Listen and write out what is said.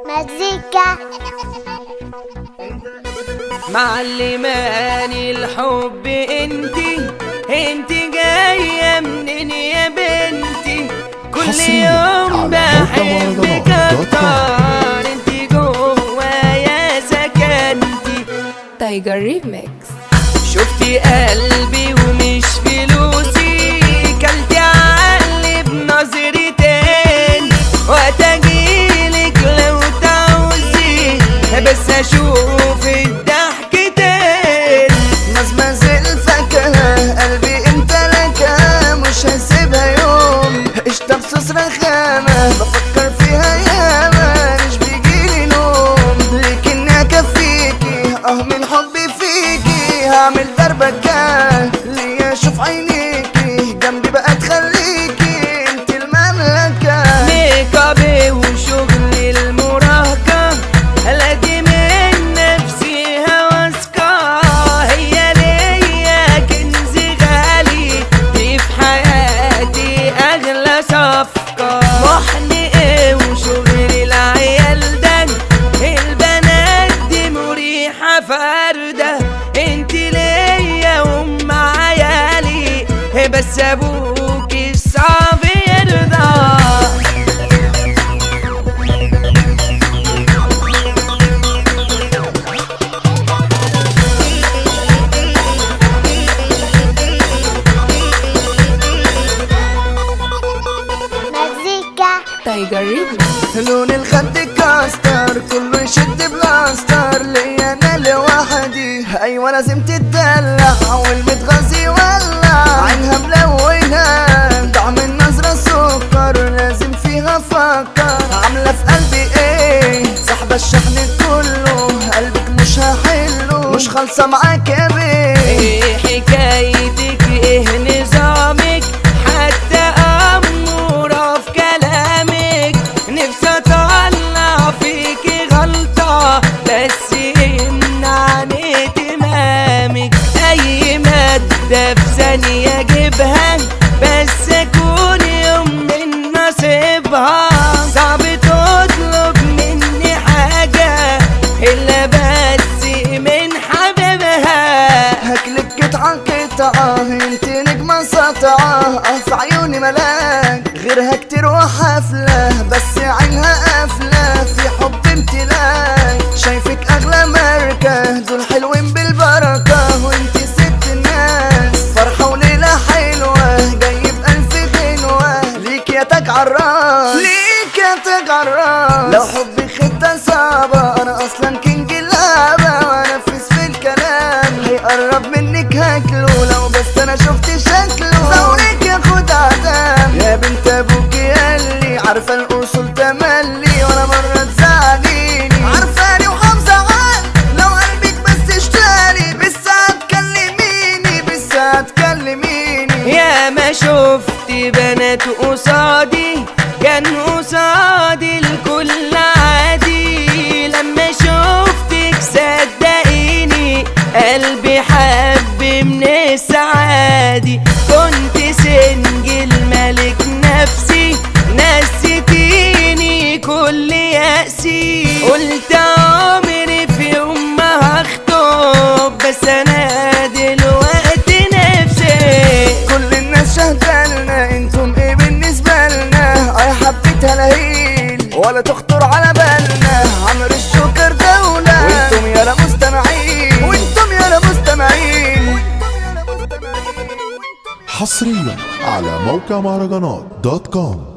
مزيكا معلماني الحب انتي جاية منين يا بنتي؟ كل يوم بحبك اكتر، انتي جوايا سكنتي. تايجر ريميكس. شفتي قلبي ومش فلوسي، كلتي عقلي بنظرتين، وقت اجيلك لو تعوزي بس اشوف الضحكتين. مزمز الفاكهة قلبي انت لك، مش هسيبها يوم. اشتب صوص رخامة بفكر فيها ياما، مش بيجيلي نوم. لكني اكفيكي من حبي فيكي، هعمل دربكة ليا اشوف عينيكي، جنبي بقى تخليكي انت المملكة. ميك اب وشغل المراهقة، الاقي من نفسي هوسكة. هي ليا كنز غالي، دي في حياتي اغلى صفقة. محنقة وشغل العيال ده، البنات دي مريحة فردة. انت ليا وام عيالي، بس ابوكي صعب يرضى. مزيكا تايجر ريميكس. لون الخد كاستر، كله يشد بلاستر. ليا انا لوحدي، ايوه لازم تتدلع، والمتغذي ولع. عينها ملونة طعم النظرة سكر، لازم فيها افكر. عاملة في قلبي ايه؟ سحبة الشحن كله، قلبك مش هحله، مش خالصة معاك يا بيه. ايه حكايتك؟ ايه نظامك؟ حتى امورة في كلامك، نفسي اطلع فيكي غلطة بس يمنعني اهتمامك. اي مادة في ثانية اجيبها، بس اكون يوم من نصيبها. صعب تطلب مني حاجة الا بس من حبيبها. هاكلك قطعة قطعة، انت نجمة سطعة. في عيوني ملاك، غيرها كتير وحفلة، بس عينها قافلة. في حب امتلاك، شايفك اغلى ماركة. دول حلوين بالبركة، وانت ست الناس. فرحة وليلة حلوة، جاي بألف غنوة. ليك يا تاج عراس، ليك يا تاج عراس. لو حبي خدة صعبة، انا اصلا كينج اللعبة، وانفذ في الكلام. هيقرب منك هاكله، لو بس انا شفت شكله. ثورك ياخد عدم يا بنت ابوك، ياللي عارفة الاصول تملي، ولا مرة تزعليني. عارفاني وحافظة عني، لو قلبك بس اشتري. بالساعة تكلميني، بالساعة تكلميني. يا ما شفت بنات قصادي، كان قصادي الكل عادي. لما شفتك صدقيني، قلبي حب من السعادي. كنت سنجل ملك نفسي، نسيتيني كل يأسي. قلت عمري في يوم ما هخطب، بس انا دلوقتي نفسي. كل الناس شهدالنا، انتم ايه بالنسبة لنا؟ اي حبيتها لهيل ولا تخطر على بالنا. عمرو الجوكر دولة، وانتم يا مستمعين، وانتم يا مستمعين. حصريا على موقع مهرجانات دوت كوم.